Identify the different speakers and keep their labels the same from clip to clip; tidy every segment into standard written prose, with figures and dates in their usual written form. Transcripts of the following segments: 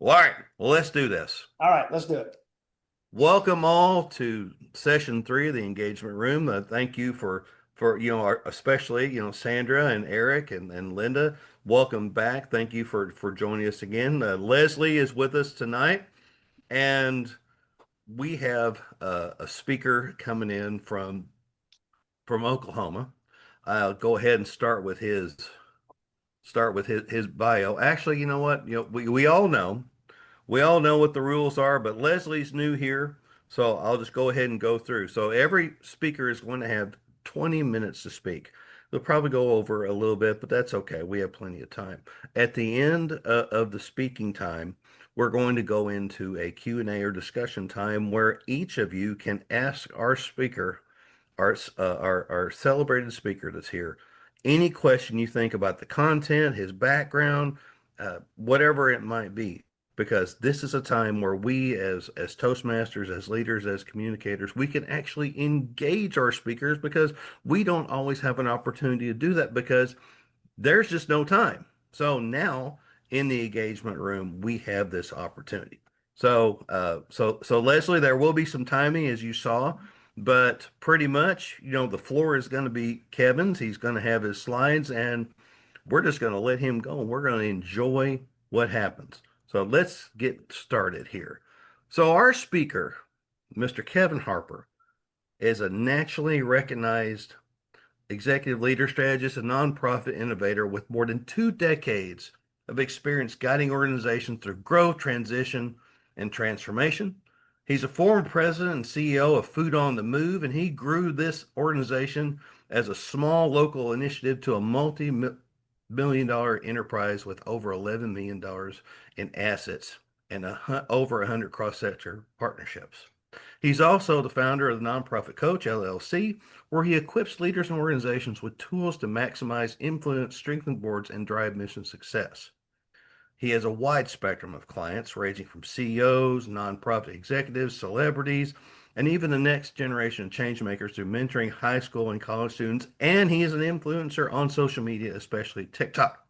Speaker 1: Well, all right. Well, let's do this.
Speaker 2: All right, let's do it.
Speaker 1: Welcome all to session three of the engagement room. Thank you for especially Sandra and Eric and Linda. Welcome back. Thank you for joining us again. Leslie is with us tonight, and we have a speaker coming in from Oklahoma. I'll go ahead and start with his bio. Actually, you know what? We all know what the rules are, but Leslie's new here, so I'll just go ahead and go through. So every speaker is going to have 20 minutes to speak. They'll probably go over a little bit, but that's okay. We have plenty of time. At the end of the speaking time, we're going to go into a Q&A or discussion time where each of you can ask our speaker, our celebrated speaker that's here, any question you think about the content, his background, whatever it might be, because this is a time where we as Toastmasters, as leaders, as communicators, we can actually engage our speakers because we don't always have an opportunity to do that because there's just no time. So now in the engagement room, we have this opportunity. So Leslie, there will be some timing as you saw, but pretty much, the floor is going to be Kevin's. He's going to have his slides, and we're just going to let him go. We're going to enjoy what happens. So let's get started here. So our speaker, Mr. Kevin Harper, is a nationally recognized executive leader, strategist, and nonprofit innovator with more than 2 decades of experience guiding organizations through growth, transition, and transformation. He's a former president and CEO of Food on the Move, and he grew this organization as a small local initiative to a multi-million-dollar enterprise with over $11 million in assets and over 100 cross-sector partnerships. He's also the founder of the Nonprofit Coach LLC, where he equips leaders and organizations with tools to maximize influence, strengthen boards, and drive mission success. He has a wide spectrum of clients, ranging from CEOs, nonprofit executives, celebrities, and even the next generation of change makers through mentoring high school and college students. And he is an influencer on social media, especially TikTok.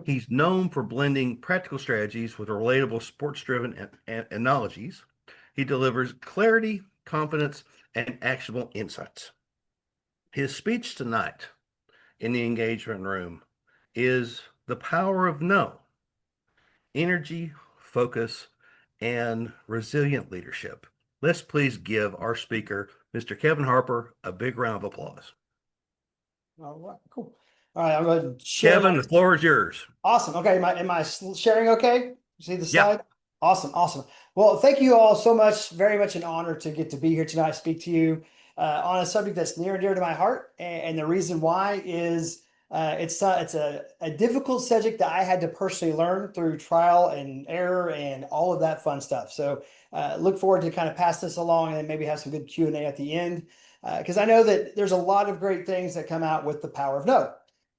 Speaker 1: He's known for blending practical strategies with relatable sports-driven analogies. He delivers clarity, confidence, and actionable insights. His speech tonight in the engagement room is the power of no, energy, focus, and resilient leadership. Let's please give our speaker, Mr. Kevin Harper, a big round of applause.
Speaker 2: All right, cool. All right, I'm going to share
Speaker 1: Kevin,
Speaker 2: my.
Speaker 1: the floor is yours.
Speaker 2: Awesome. Okay, am I sharing okay? See the
Speaker 1: Yeah.
Speaker 2: slide? Awesome, awesome. Well, thank you all so much. Very much an honor to get to be here tonight, speak to you on a subject that's near and dear to my heart. And the reason why is it's a difficult subject that I had to personally learn through trial and error and all of that fun stuff. So look forward to kind of pass this along and then maybe have some good Q&A at the end because I know that there's a lot of great things that come out with the power of no.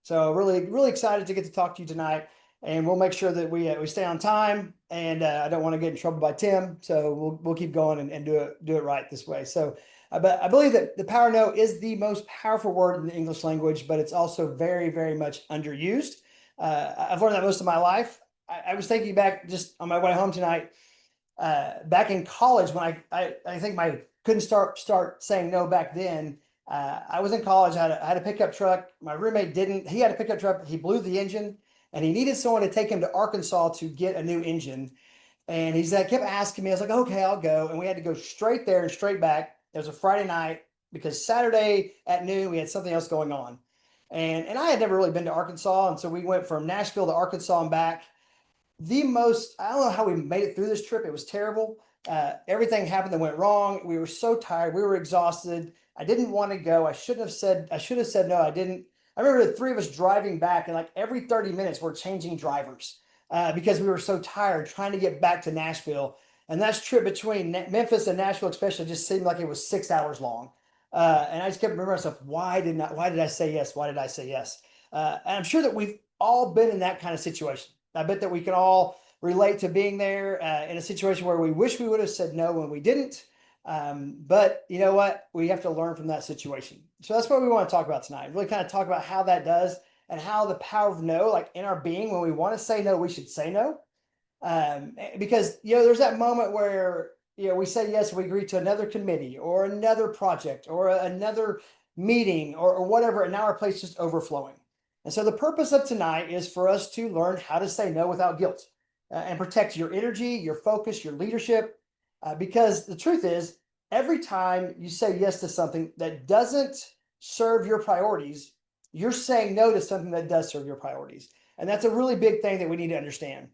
Speaker 2: So really, really excited to get to talk to you tonight, and we'll make sure that we stay on time. And I don't want to get in trouble by Tim, so we'll keep going and do it right this way. So, but I believe that the power no is the most powerful word in the English language, but it's also very, very much underused. I've learned that most of my life. I was thinking back just on my way home tonight, back in college when I think my couldn't start saying no back then. I was in college. I had a pickup truck. My roommate didn't. He had a pickup truck. He blew the engine, and he needed someone to take him to Arkansas to get a new engine. And he's like, kept asking me. I was like, okay, I'll go. And we had to go straight there and straight back. It was a Friday night because Saturday at noon we had something else going on. And I had never really been to Arkansas, and so we went from Nashville to Arkansas and back. I don't know how we made it through this trip. It was terrible. Everything happened that went wrong. We were so tired. We were exhausted. I didn't want to go. I should have said no. I didn't. I remember the three of us driving back, and like every 30 minutes, we're changing drivers because we were so tired trying to get back to Nashville. And that trip between Memphis and Nashville, especially, just seemed like it was 6 hours long. And I just kept remembering myself, why did I say yes? Why did I say yes? And I'm sure that we've all been in that kind of situation. I bet that we can all relate to being there in a situation where we wish we would have said no when we didn't. But you know what? We have to learn from that situation. So that's what we want to talk about tonight. Really kind of talk about how that does and how the power of no, like in our being, when we want to say no, we should say no. Because there's that moment where we say yes, we agree to another committee or another project or another meeting or whatever, and now our plate's just overflowing. And so the purpose of tonight is for us to learn how to say no without guilt, and protect your energy, your focus, your leadership. Because the truth is, every time you say yes to something that doesn't serve your priorities, you're saying no to something that does serve your priorities. And that's a really big thing that we need to understand,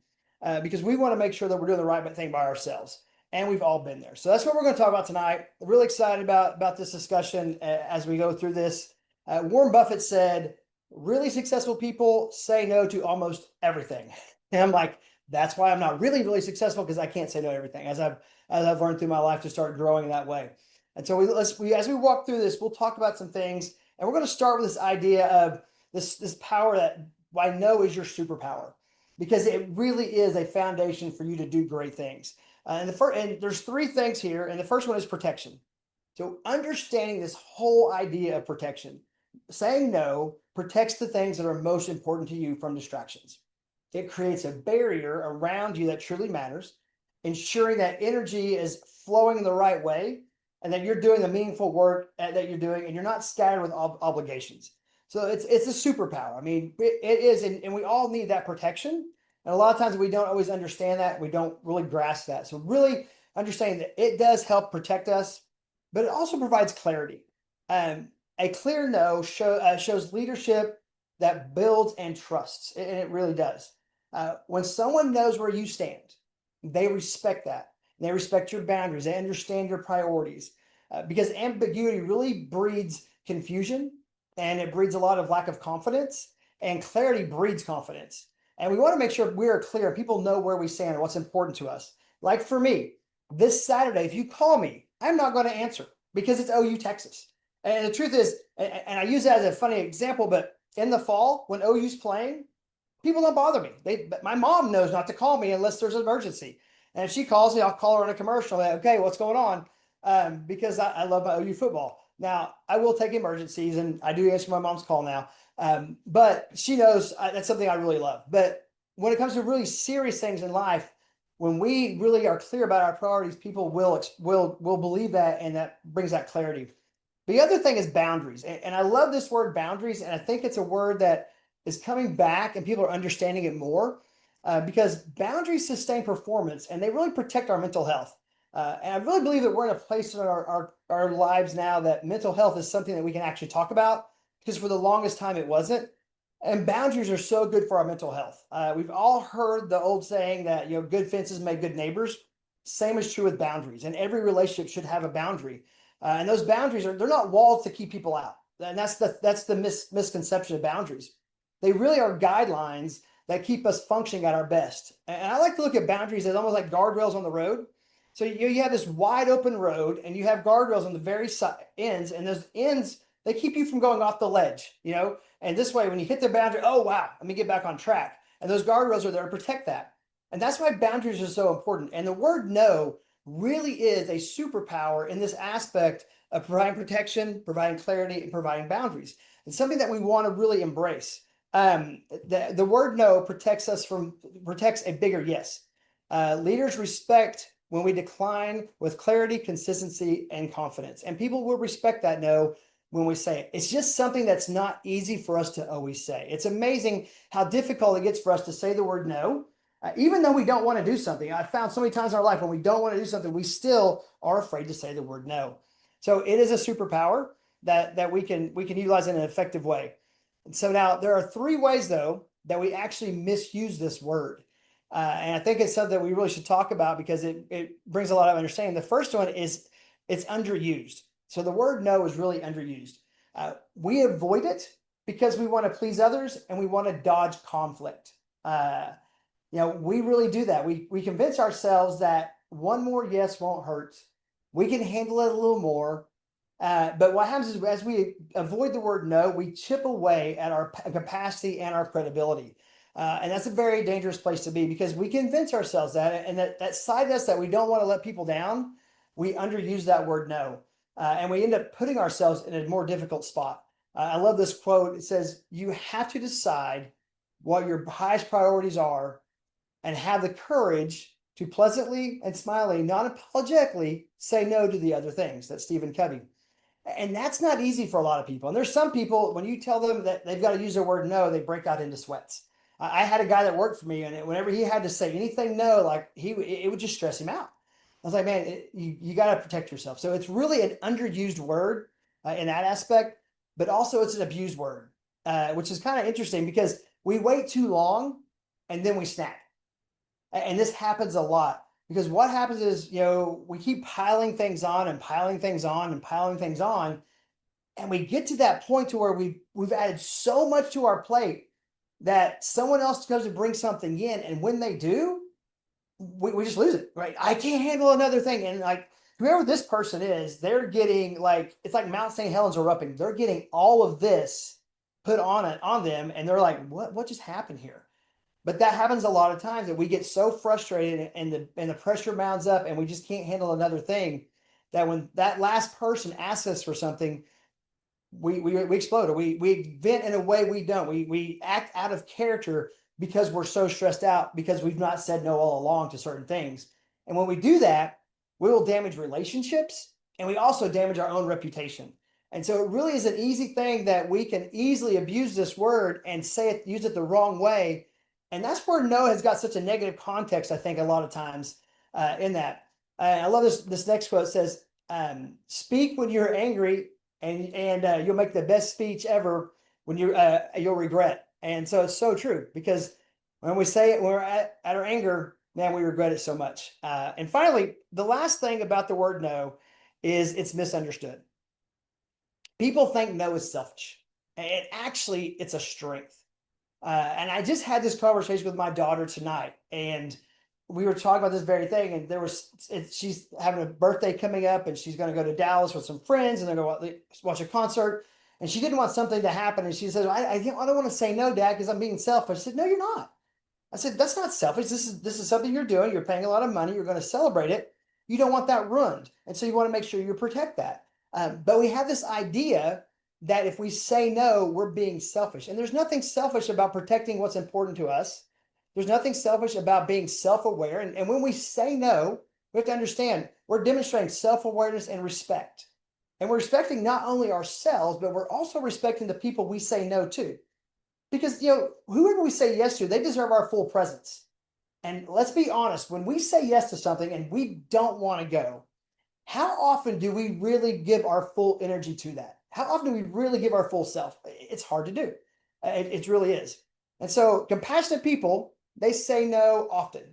Speaker 2: because we want to make sure that we're doing the right thing by ourselves. And we've all been there. So that's what we're going to talk about tonight. I'm really excited about this discussion as we go through this. Warren Buffett said, really successful people say no to almost everything. And I'm like, that's why I'm not really, really successful, because I can't say no to everything, as I've learned through my life to start growing that way. And so as we walk through this, we'll talk about some things, and we're going to start with this idea of this power that I know is your superpower, because it really is a foundation for you to do great things. And there's three things here, and the first one is protection. So understanding this whole idea of protection, saying no protects the things that are most important to you from distractions. It creates a barrier around you that truly matters, ensuring that energy is flowing the right way and that you're doing the meaningful work that you're doing, and you're not scattered with obligations. So it's a superpower. I mean, it is, and we all need that protection. And a lot of times we don't always understand that. We don't really grasp that. So really understanding that it does help protect us, but it also provides clarity. A clear no shows leadership that builds and trusts, and it really does. When someone knows where you stand, they respect that. They respect your boundaries. They understand your priorities, because ambiguity really breeds confusion, and it breeds a lot of lack of confidence, and clarity breeds confidence. And we want to make sure we are clear. People know where we stand and what's important to us. Like for me, this Saturday, if you call me, I'm not going to answer, because it's OU Texas. And the truth is, and I use that as a funny example, but in the fall when OU's playing, people don't bother me. My mom knows not to call me unless there's an emergency. And if she calls me, I'll call her on a commercial. Like, okay, what's going on? Because I love my OU football. Now, I will take emergencies, and I do answer my mom's call now. But she knows that's something I really love. But when it comes to really serious things in life, when we really are clear about our priorities, people will believe that, and that brings that clarity. The other thing is boundaries. And I love this word boundaries. And I think it's a word that is coming back and people are understanding it more, because boundaries sustain performance and they really protect our mental health. And I really believe that we're in a place in our lives now that mental health is something that we can actually talk about, because for the longest time it wasn't. And boundaries are so good for our mental health. We've all heard the old saying that, good fences make good neighbors. Same is true with boundaries, and every relationship should have a boundary. And those boundaries they're not walls to keep people out. And that's the misconception of boundaries. They really are guidelines that keep us functioning at our best. And I like to look at boundaries as almost like guardrails on the road. So you have this wide open road, and you have guardrails on the very ends, and those ends, they keep you from going off the ledge. And this way, when you hit the boundary, oh wow, let me get back on track. And those guardrails are there to protect that. And that's why boundaries are so important. And the word no really is a superpower in this aspect of providing protection, providing clarity, and providing boundaries. It's something that we want to really embrace. The word no protects a bigger yes. Leaders respect when we decline with clarity, consistency, and confidence. And people will respect that no when we say it. It's just something that's not easy for us to always say. It's amazing how difficult it gets for us to say the word no. Even though we don't want to do something. I've found so many times in our life when we don't want to do something, we still are afraid to say the word no. So it is a superpower that we can utilize in an effective way. And so now there are three ways, though, that we actually misuse this word. And I think it's something that we really should talk about, because it brings a lot of understanding. The first one is it's underused. So the word no is really underused. We avoid it because we want to please others and we want to dodge conflict. We really do that. We convince ourselves that one more yes won't hurt. We can handle it a little more. But what happens is, as we avoid the word no, we chip away at our capacity and our credibility. And that's a very dangerous place to be, because we convince ourselves and that side of us that we don't want to let people down, we underuse that word no. And we end up putting ourselves in a more difficult spot. I love this quote. It says, you have to decide what your highest priorities are and have the courage to pleasantly and smilingly, not apologetically, say no to the other things. That's Stephen Covey. And that's not easy for a lot of people. And there's some people, when you tell them that they've got to use their word no, they break out into sweats. I had a guy that worked for me, and whenever he had to say anything no, like it would just stress him out. I was like, man, you got to protect yourself. So it's really an underused word in that aspect, but also it's an abused word, which is kind of interesting because we wait too long and then we snap. And this happens a lot because what happens is, we keep piling things on and piling things on and piling things on. And we get to that point to where we've added so much to our plate that someone else goes to bring something in. And when they do, we just lose it, right? I can't handle another thing. And like whoever this person is, they're getting like, it's like Mount St. Helens erupting. They're getting all of this put on them. And they're like, what just happened here? But that happens a lot of times that we get so frustrated and the pressure mounts up and we just can't handle another thing that when that last person asks us for something, we explode or we vent in a way we don't. We act out of character because we're so stressed out because we've not said no all along to certain things. And when we do that, we will damage relationships and we also damage our own reputation. And so it really is an easy thing that we can easily abuse this word and say it, use it the wrong way. And that's where no has got such a negative context, I think, a lot of times in that. I love this next quote. It says, speak when you're angry and you'll make the best speech ever when you'll regret. And so it's so true because when we say it, when we're at our anger, man, we regret it so much. And finally, the last thing about the word no is it's misunderstood. People think no is selfish, and actually, it's a strength. And I just had this conversation with my daughter tonight, and we were talking about this very thing. And she's having a birthday coming up, and she's going to go to Dallas with some friends, and they're going to watch a concert. And she didn't want something to happen, and she says, I don't want to say no, Dad, because I'm being selfish. I said, no, you're not. I said, that's not selfish. This is something you're doing. You're paying a lot of money. You're going to celebrate it. You don't want that ruined. And so you want to make sure you protect that. But we have this idea that if we say no, we're being selfish. And there's nothing selfish about protecting what's important to us. There's nothing selfish about being self-aware. And when we say no, we have to understand we're demonstrating self-awareness and respect. And we're respecting not only ourselves, but we're also respecting the people we say no to. Because, whoever we say yes to, they deserve our full presence. And let's be honest, when we say yes to something and we don't want to go, how often do we really give our full energy to that? How often do we really give our full self? It's hard to do. It really is. And so compassionate people, they say no often.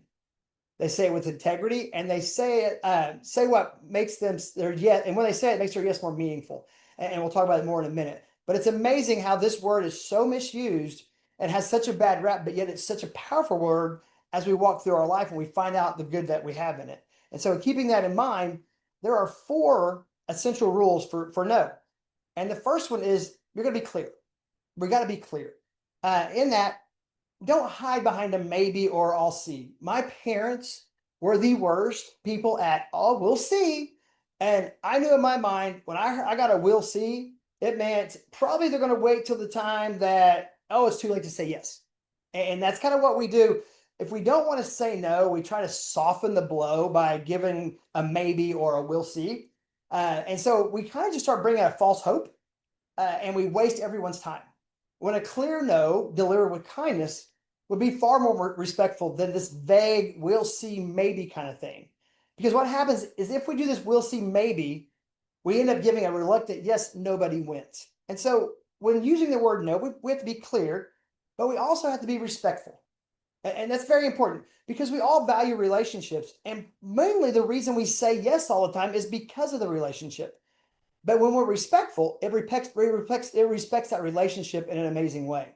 Speaker 2: They say it with integrity and they say what makes them their yes. And when they say it, it makes their yes more meaningful. And we'll talk about it more in a minute. But it's amazing how this word is so misused and has such a bad rap, but yet it's such a powerful word as we walk through our life and we find out the good that we have in it. And so keeping that in mind, there are 4 essential rules for no. And the first one is you're going to be clear. We got to be clear. In that, don't hide behind a maybe or I'll see. My parents were the worst people at oh, we'll see. And I knew in my mind when I got a we'll see, it meant probably they're going to wait till the time that, oh, it's too late to say yes. And that's kind of what we do. If we don't want to say no, we try to soften the blow by giving a maybe or a we'll see. And so we kind of just start bringing out false hope and we waste everyone's time. When a clear no delivered with kindness would be far more respectful than this vague we'll see maybe kind of thing. Because what happens is if we do this we'll see maybe, we end up giving a reluctant yes, nobody wins. And so when using the word no, we have to be clear, but we also have to be respectful. And that's very important because we all value relationships. And mainly the reason we say yes all the time is because of the relationship. But when we're respectful, it respects that relationship in an amazing way.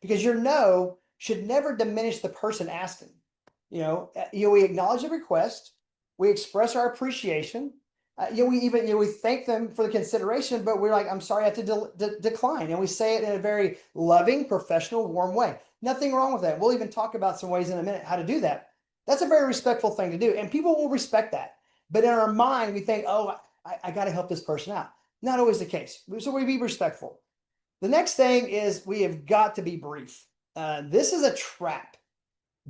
Speaker 2: Because your no should never diminish the person asking. We acknowledge the request, we express our appreciation. We thank them for the consideration, but we're like, I'm sorry, I have to decline. And we say it in a very loving, professional, warm way. Nothing wrong with that. We'll even talk about some ways in a minute how to do that. That's a very respectful thing to do. And people will respect that. But in our mind, we think, oh, I got to help this person out. Not always the case. So we be respectful. The next thing is we have got to be brief. This is a trap.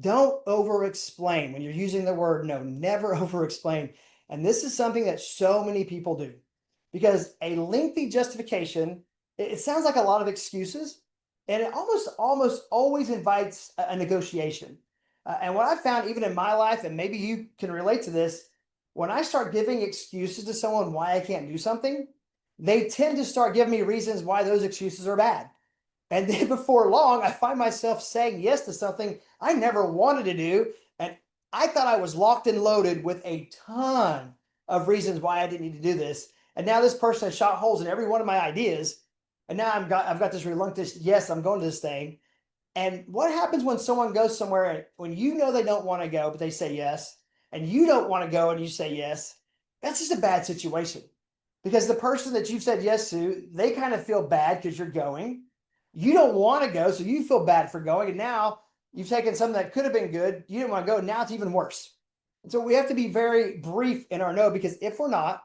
Speaker 2: Don't over explain when you're using the word no. Never over explain. And this is something that so many people do, because a lengthy justification, it sounds like a lot of excuses, and it almost always invites a negotiation. And what I found, even in my life, and maybe you can relate to this, when I start giving excuses to someone why I can't do something, they tend to start giving me reasons why those excuses are bad. And then before long, I find myself saying yes to something I never wanted to do. And I thought I was locked and loaded with a ton of reasons why I didn't need to do this. And now this person has shot holes in every one of my ideas. And now I've got this reluctance. Yes, I'm going to this thing. And what happens when someone goes somewhere when you know they don't want to go, but they say yes, and you don't want to go and you say yes? That's just a bad situation, because the person that you've said yes to, they kind of feel bad because you're going. You don't want to go, so you feel bad for going. And now you've taken something that could have been good. You didn't want to go. Now it's even worse. And so we have to be very brief in our no, because if we're not,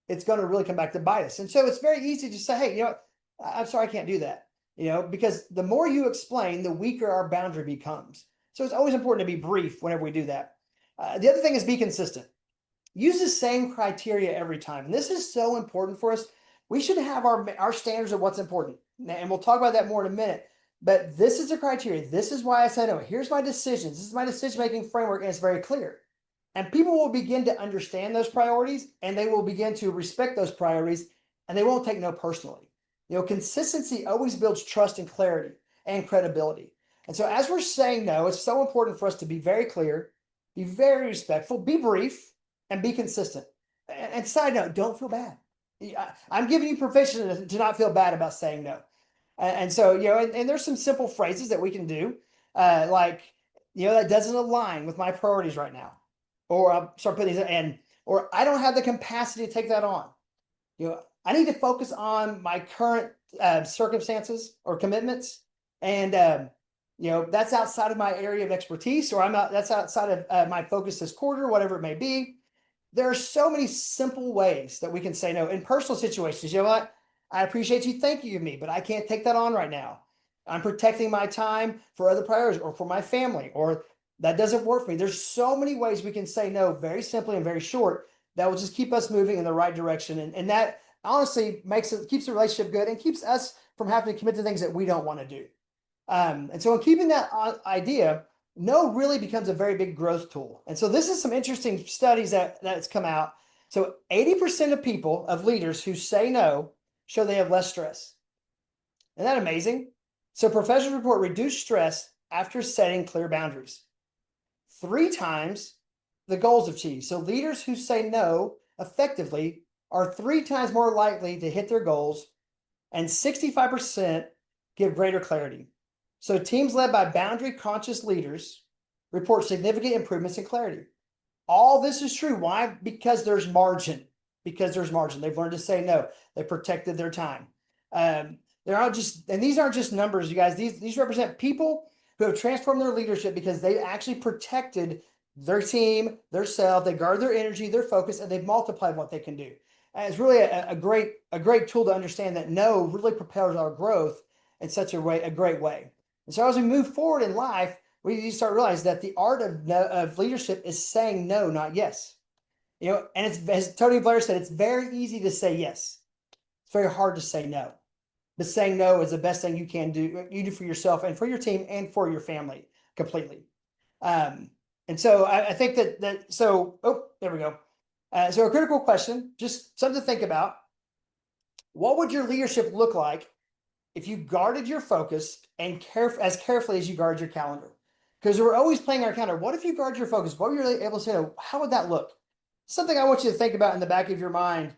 Speaker 2: it's going to really come back to bite us. And so it's very easy to say, hey, I'm sorry, I can't do that. Because the more you explain, the weaker our boundary becomes. So it's always important to be brief whenever we do that. The other thing is be consistent. Use the same criteria every time. And this is so important for us. We should have our standards of what's important. And we'll talk about that more in a minute. But this is the criteria. This is why I said no. Here's my decisions. This is my decision-making framework, and it's very clear. And people will begin to understand those priorities, and they will begin to respect those priorities, and they won't take no personally. Consistency always builds trust and clarity and credibility. And so as we're saying no, it's so important for us to be very clear, be very respectful, be brief, and be consistent. And side note, don't feel bad. I'm giving you permission to not feel bad about saying no. And so, and there's some simple phrases that we can do, like, that doesn't align with my priorities right now. Or I'll start putting these in, or I don't have the capacity to take that on. I need to focus on my current circumstances or commitments. And, that's outside of my area of expertise, or that's outside of my focus this quarter, whatever it may be. There are so many simple ways that we can say no in personal situations. You know what? I appreciate you thanking me, but I can't take that on right now. I'm protecting my time for other priorities or for my family, or that doesn't work for me. There's so many ways we can say no very simply and very short that will just keep us moving in the right direction. And that honestly keeps the relationship good and keeps us from having to commit to things that we don't want to do. And so in keeping that idea, no really becomes a very big growth tool. And so this is some interesting studies that's come out. So 80% of people, of leaders who say no, show they have less stress. Isn't that amazing? So professionals report reduced stress after setting clear boundaries. 3 times the goals achieved. So leaders who say no effectively are 3 times more likely to hit their goals, and 65% give greater clarity. So teams led by boundary conscious leaders report significant improvements in clarity. All this is true. Why? Because there's margin. Because there's margin. They've learned to say no. They protected their time. They're not just, and these aren't just numbers, you guys. These represent people who have transformed their leadership because they actually protected their team, their self. They guard their energy, their focus, and they've multiplied what they can do. And it's really a great tool to understand that no really propels our growth in such a great way. And so as we move forward in life, we need to start realizing that the art of leadership is saying no, not yes. And it's, as Tony Blair said, it's very easy to say yes. It's very hard to say no. But saying no is the best thing you can do. You do for yourself and for your team and for your family completely. And so I think there we go. So a critical question, just something to think about. What would your leadership look like if you guarded your focus and as carefully as you guard your calendar? Because we're always playing our calendar. What if you guard your focus? What were you able to say? How would that look? Something I want you to think about in the back of your mind.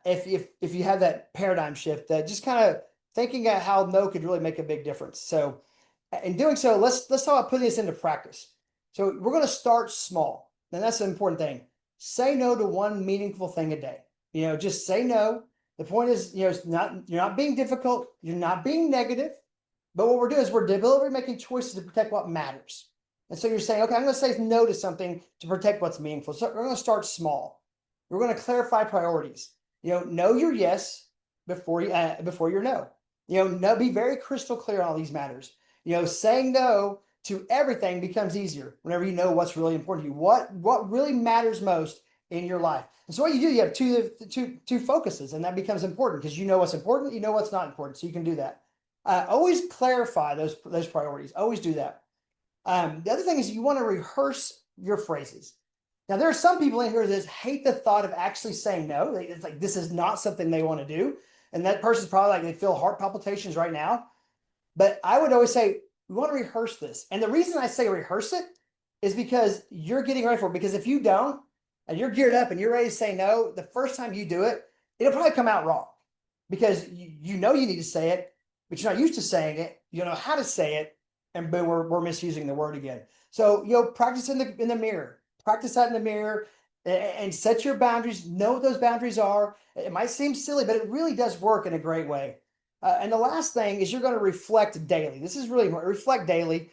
Speaker 2: If you have that paradigm shift, that just kind of thinking at how no could really make a big difference. So in doing so, let's talk about putting this into practice. So we're going to start small. And that's an important thing. Say no to one meaningful thing a day. Just say no. The point is, you're not being difficult. You're not being negative. But what we're doing is we're deliberately making choices to protect what matters. And so you're saying, okay, I'm going to say no to something to protect what's meaningful. So we're going to start small. We're going to clarify priorities. Know your yes before your no. No, be very crystal clear on all these matters. Saying no to everything becomes easier whenever you know what's really important to you, what really matters most in your life. And so what you do, you have two focuses, and that becomes important because you know what's important, you know what's not important, so you can do that. Always clarify those priorities. Always do that. The other thing is you want to rehearse your phrases. Now, there are some people in here that hate the thought of actually saying no. It's like this is not something they want to do. And that person's probably like they feel heart palpitations right now. But I would always say, we want to rehearse this. And the reason I say rehearse it is because you're getting ready for it. Because if you don't, and you're geared up and you're ready to say no, the first time you do it, it'll probably come out wrong because you know you need to say it, but you're not used to saying it. You don't know how to say it. And boom, we're misusing the word again. So, practice in the mirror, practice that in the mirror and set your boundaries. Know what those boundaries are. It might seem silly, but it really does work in a great way. And the last thing is you're going to reflect daily. This is really important. Reflect daily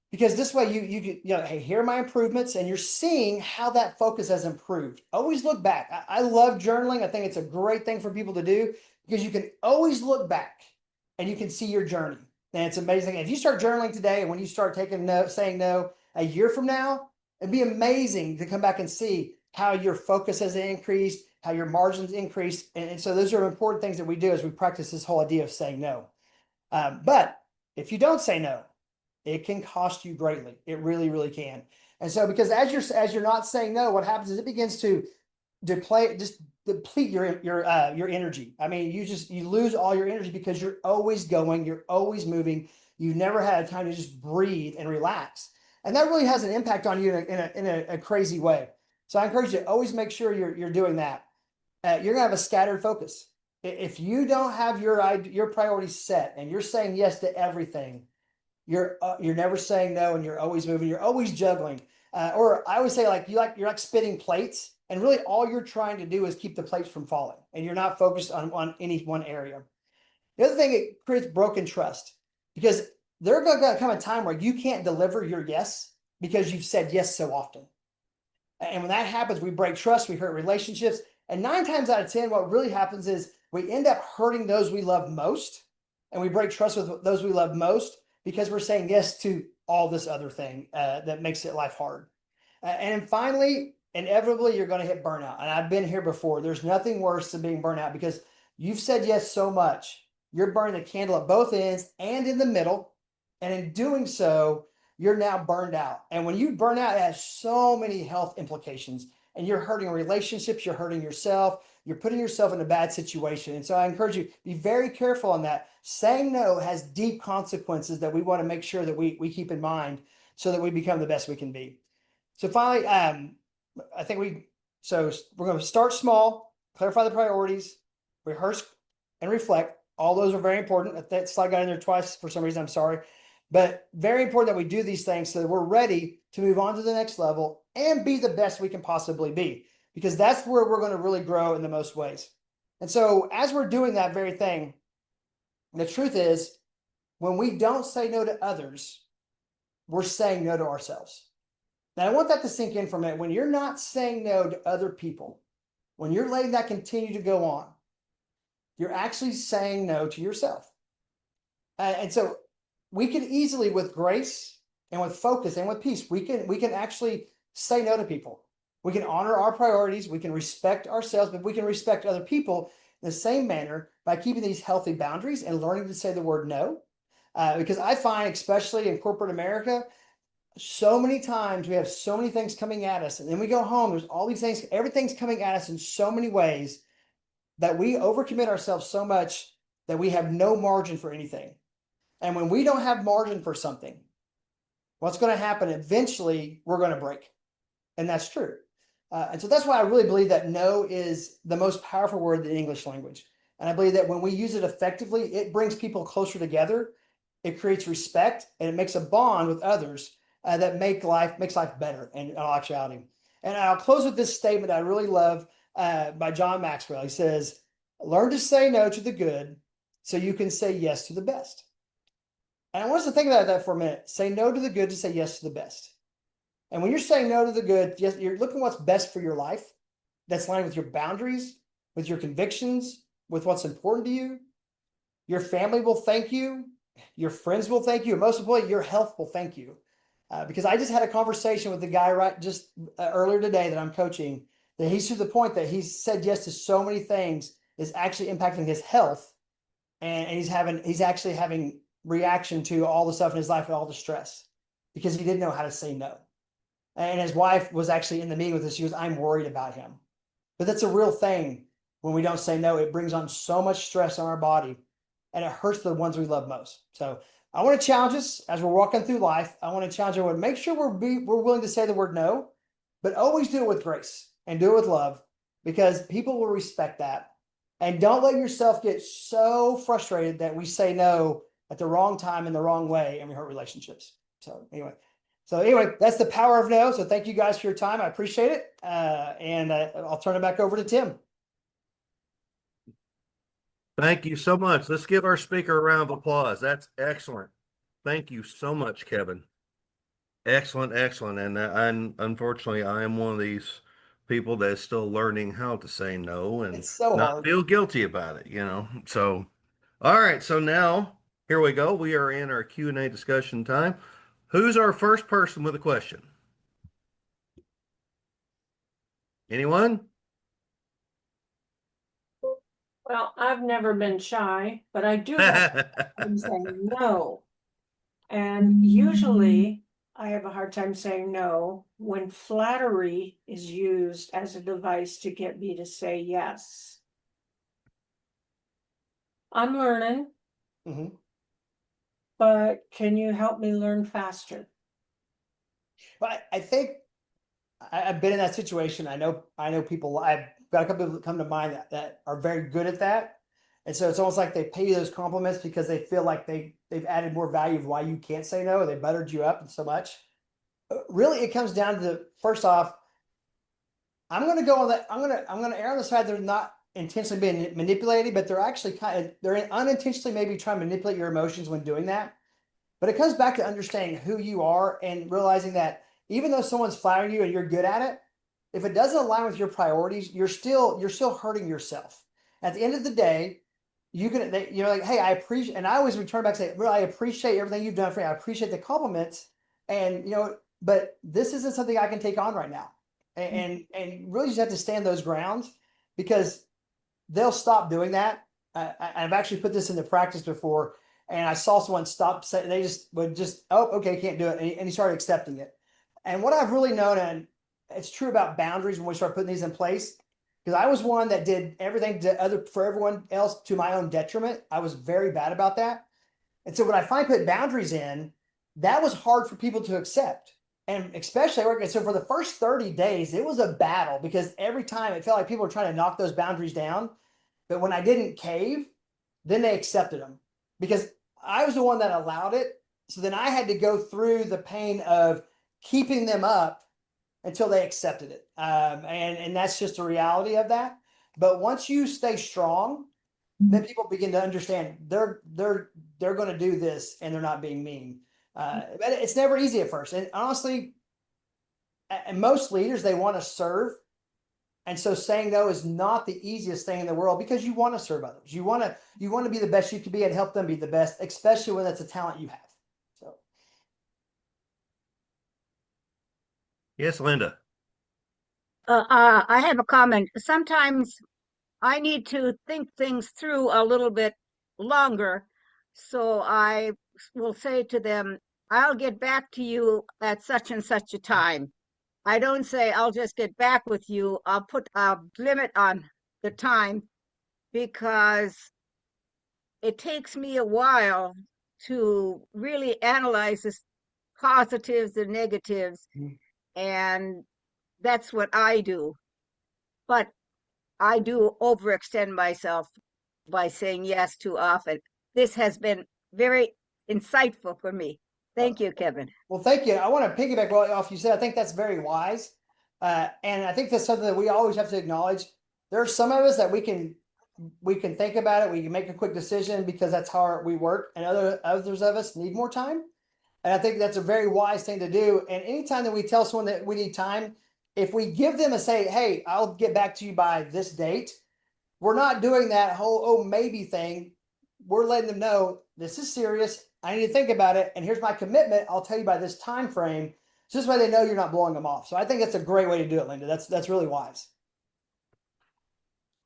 Speaker 2: because this way hey, here are my improvements, and you're seeing how that focus has improved. Always look back. I love journaling. I think it's a great thing for people to do because you can always look back and you can see your journey. And it's amazing. If you start journaling today, and when you start saying no a year from now, it'd be amazing to come back and see how your focus has increased, how your margins increased. And so those are important things that we do as we practice this whole idea of saying no. But if you don't say no, it can cost you greatly. It really, really can. And so because as you're not saying no, what happens is it begins to deplete your energy. I mean, you lose all your energy because you're always going, you're always moving. You've never had time to just breathe and relax. And that really has an impact on you in a crazy way. So I encourage you to always make sure you're doing that. You're gonna have a scattered focus. If you don't have your priorities set and you're saying yes to everything, you're never saying no, and you're always moving. You're always juggling. Or I always say you're like spinning plates, and really all you're trying to do is keep the plates from falling, and you're not focused on any one area. The other thing, it creates broken trust because there's going to come a time where you can't deliver your yes because you've said yes so often. And when that happens, we break trust, we hurt relationships. And 9 times out of 10, what really happens is we end up hurting those we love most. And we break trust with those we love most because we're saying yes to all this other thing that makes it life hard. And then finally, inevitably, you're going to hit burnout. And I've been here before. There's nothing worse than being burnt out because you've said yes so much. You're burning the candle at both ends and in the middle. And in doing so, you're now burned out. And when you burn out, it has so many health implications. And you're hurting relationships, you're hurting yourself, you're putting yourself in a bad situation. And so I encourage you, be very careful on that. Saying no has deep consequences that we want to make sure that we keep in mind so that we become the best we can be. So finally, I think we're going to start small, clarify the priorities, rehearse and reflect. All those are very important. That slide got in there twice for some reason, I'm sorry. But very important that we do these things so that we're ready to move on to the next level and be the best we can possibly be, because that's where we're going to really grow in the most ways. And so as we're doing that very thing, the truth is when we don't say no to others, we're saying no to ourselves. Now I want that to sink in for a minute. When you're not saying no to other people, when you're letting that continue to go on, you're actually saying no to yourself. And so we can easily, with grace and with focus and with peace, we can actually say no to people. We can honor our priorities. We can respect ourselves, but we can respect other people in the same manner by keeping these healthy boundaries and learning to say the word no. Because I find, especially in corporate America, so many times we have so many things coming at us, and then we go home, there's all these things, everything's coming at us in so many ways that we overcommit ourselves so much that we have no margin for anything. And when we don't have margin for something, what's going to happen? Eventually, we're going to break. And that's true. And so that's why I really believe that no is the most powerful word in the English language. And I believe that when we use it effectively, it brings people closer together. It creates respect, and it makes a bond with others that makes life better in all actuality. And I'll close with this statement I really love by John Maxwell. He says, "Learn to say no to the good so you can say yes to the best." And I want us to think about that for a minute. Say no to the good to say yes to the best. And when you're saying no to the good, yes, you're looking what's best for your life. That's aligned with your boundaries, with your convictions, with what's important to you. Your family will thank you. Your friends will thank you. And most importantly, your health will thank you. Because I just had a conversation with the guy right just earlier today that I'm coaching, that he's to the point that he's said yes to so many things is actually impacting his health, and he's actually having reaction to all the stuff in his life and all the stress because he didn't know how to say no. And his wife was actually in the meeting with us. She goes, "I'm worried about him." But that's a real thing. When we don't say no, it brings on so much stress on our body, and it hurts the ones we love most. So I want to challenge us as we're walking through life. I want to challenge everyone. Make sure we're willing to say the word no, but always do it with grace and do it with love, because people will respect that. And don't let yourself get so frustrated that we say no at the wrong time in the wrong way and we hurt relationships. So anyway, that's the power of no. So thank you guys for your time. I appreciate it. And I'll turn it back over to Tim.
Speaker 1: Thank you so much. Let's give our speaker a round of applause. That's excellent. Thank you so much, Kevin. Excellent, excellent. And unfortunately, I am one of these people that's still learning how to say no and
Speaker 2: It's so
Speaker 1: not
Speaker 2: hard.
Speaker 1: feel guilty about it, you know. So, all right. So now here we go. We are in our Q&A discussion time. Who's our first person with a question? Anyone?
Speaker 3: Well, I've never been shy, but I do have time saying no. And usually I have a hard time saying no when flattery is used as a device to get me to say yes. I'm learning,
Speaker 2: Mhm.
Speaker 3: but can you help me learn faster?
Speaker 2: But I think I've been in that situation. I know people. I've got a couple people that come to mind that are very good at that, and so it's almost like they pay you those compliments because they feel like they've added more value of why you can't say no. They buttered you up so much. Really, it comes down to first off, I'm going to go on that. I'm going to err on the side they're not intentionally being manipulated, but they're actually they're unintentionally maybe trying to manipulate your emotions when doing that. But it comes back to understanding who you are and realizing that even though someone's flattering you and you're good at it, if it doesn't align with your priorities, you're still hurting yourself. At the end of the day, you're like, hey, I appreciate, and I always return back and say, really, I appreciate everything you've done for me. I appreciate the compliments, and but this isn't something I can take on right now. And really just have to stand those grounds, because they'll stop doing that. I've actually put this into practice before, and I saw someone stop. They just would just, oh, okay, can't do it, and he started accepting it. And what I've really known, and it's true about boundaries when we start putting these in place, because I was one that did everything for everyone else to my own detriment. I was very bad about that. And so when I finally put boundaries in, that was hard for people to accept. And especially, so for the first 30 days, it was a battle, because every time it felt like people were trying to knock those boundaries down. But when I didn't cave, then they accepted them, because I was the one that allowed it. So then I had to go through the pain of keeping them up until they accepted it. And that's just a reality of that. But once you stay strong, then people begin to understand they're going to do this and they're not being mean. But it's never easy at first. And honestly, and most leaders, they want to serve. And so saying no is not the easiest thing in the world, because you want to serve others. You want to be the best you can be and help them be the best, especially when that's a talent you have. So
Speaker 1: Yes, Linda.
Speaker 4: I have a comment. Sometimes I need to think things through a little bit longer. So I will say to them, I'll get back to you at such and such a time. I don't say I'll just get back with you. I'll put a limit on the time, because it takes me a while to really analyze the positives and negatives.
Speaker 2: Mhm.
Speaker 4: And that's what I do. But I do overextend myself by saying yes too often. This has been very insightful for me.
Speaker 2: uh,
Speaker 4: Thank you, Kevin.
Speaker 2: well, thank you. I want to piggyback off you said. I think that's very wise, and I think that's something that we always have to acknowledge. There are some of us that we can think about it. We can make a quick decision because that's how we work, and others of us need more time. And I think that's a very wise thing to do. And anytime that we tell someone that we need time, if we give them a say, hey, I'll get back to you by this date, we're not doing that whole, oh, maybe thing. We're letting them know this is serious. I need to think about it. And here's my commitment. I'll tell you by this time frame. So this way they know you're not blowing them off. So I think that's a great way to do it, Linda. That's really wise.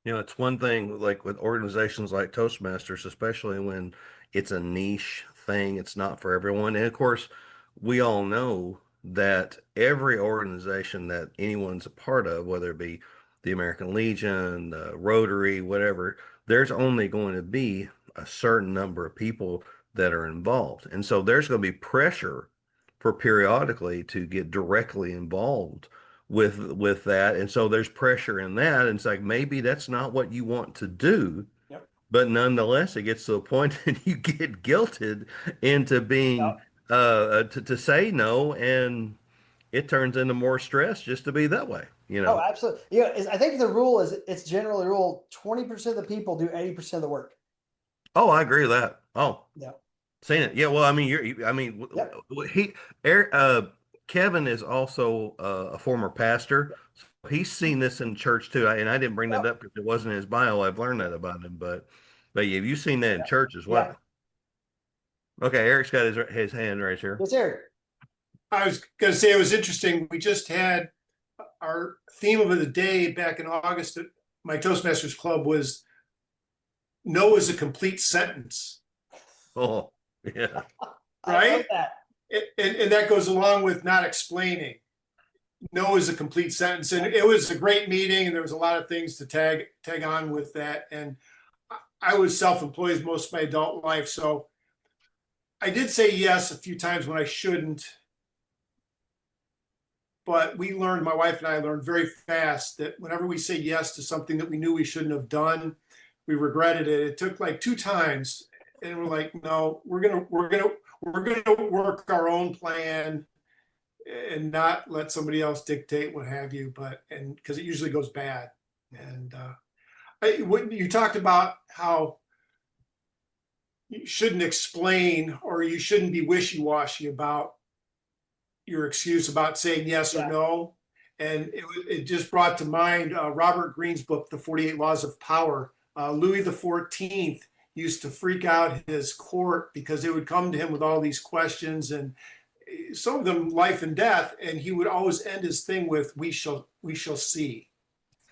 Speaker 1: You know, it's one thing like with organizations like Toastmasters, especially when it's a niche thing, it's not for everyone. And of course, we all know that every organization that anyone's a part of, whether it be the American Legion, Rotary, whatever, there's only going to be a certain number of people that are involved. And so there's going to be pressure for periodically to get directly involved with that. And so there's pressure in that. And it's like maybe that's not what you want to do.
Speaker 2: Yep.
Speaker 1: But nonetheless, it gets to a point that you get guilted into being
Speaker 2: Yep.
Speaker 1: to say no, and it turns into more stress just to be that way, you
Speaker 2: Oh,
Speaker 1: know.
Speaker 2: absolutely. Yeah. I think the rule is it's generally rule 20% of the people do 80% of the work.
Speaker 1: Oh, I agree with that. Oh,
Speaker 2: Yeah.
Speaker 1: seen it. Yeah, well, I mean, I mean,
Speaker 2: Yep.
Speaker 1: he, Eric, Kevin is also a former pastor. So he's seen this in church too. And I didn't bring that
Speaker 2: Yep.
Speaker 1: up because it wasn't in his bio. I've learned that about him, but yeah, you've seen that in church as
Speaker 2: Yeah.
Speaker 1: well. Okay, Eric's got his hand raised here.
Speaker 2: Yes, Eric.
Speaker 5: I was going to say it was interesting. We just had our theme of the day back in August at my Toastmasters Club was no is a complete sentence,
Speaker 1: Oh, yeah.
Speaker 2: I
Speaker 5: right?
Speaker 2: love that.
Speaker 5: And that goes along with not explaining. No is a complete sentence. And it was a great meeting, and there was a lot of things to tag on with that. And I was self-employed most of my adult life, so I did say yes a few times when I shouldn't. But we learned, my wife and I learned very fast that whenever we say yes to something that we knew we shouldn't have done, we regretted it. It took like 2 times, and we're like, no, we're gonna work our own plan and not let somebody else dictate what have you. But and because it usually goes bad. And when you talked about how you shouldn't explain or you shouldn't be wishy-washy about your excuse about saying yes or no. And it just brought to mind Robert Greene's book, The 48 Laws of Power. Louis XIV used to freak out his court because they would come to him with all these questions, and some of them life and death. And he would always end his thing with, we shall see.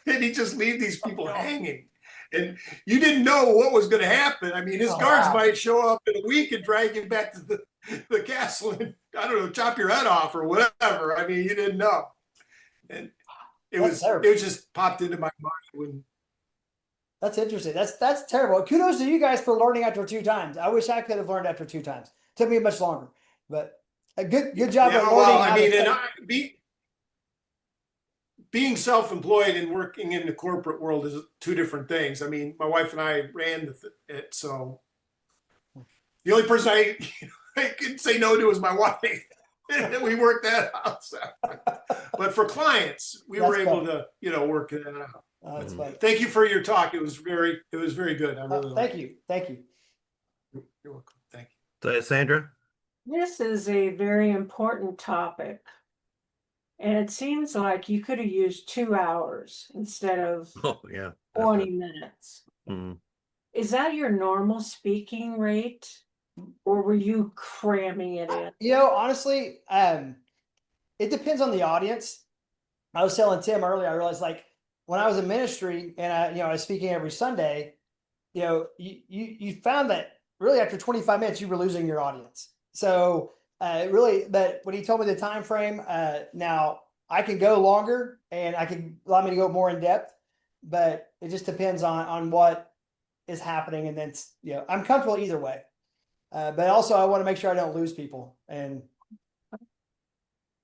Speaker 5: And he just leave these people hanging. And you didn't know what was going to happen. I mean, his guards might show up in a week and drag you back to the castle and, I don't know, chop your head off or whatever. I mean, you didn't know. And it was just popped into my mind when.
Speaker 2: That's interesting. That's terrible. Kudos to you guys for learning after 2 times. I wish I could have learned after 2 times. Took me much longer, but a good job at learning.
Speaker 5: Well, I mean, and being self-employed and working in the corporate world is 2 different things. I mean, my wife and I ran it, so the only person I could say no to was my wife. And we worked that out. So. But for clients, we were able to, work it out.
Speaker 2: That's funny.
Speaker 5: Thank you for your talk. It was very good. I really
Speaker 2: thank you. Thank you.
Speaker 5: You're welcome. Thank
Speaker 1: So, Sandra?
Speaker 3: This is a very important topic. And it seems like you could have used 2 hours instead of 20 minutes.
Speaker 1: Mm-hmm.
Speaker 3: Is that your normal speaking rate? Or were you cramming it in?
Speaker 2: Honestly, it depends on the audience. I was telling Tim earlier, I realized like when I was in ministry and I was speaking every Sunday, you found that really after 25 minutes, you were losing your audience. So really, but when he told me the time frame, now I can go longer and I can allow me to go more in depth, but it just depends on what is happening. And then, I'm comfortable either way. But also I want to make sure I don't lose people. And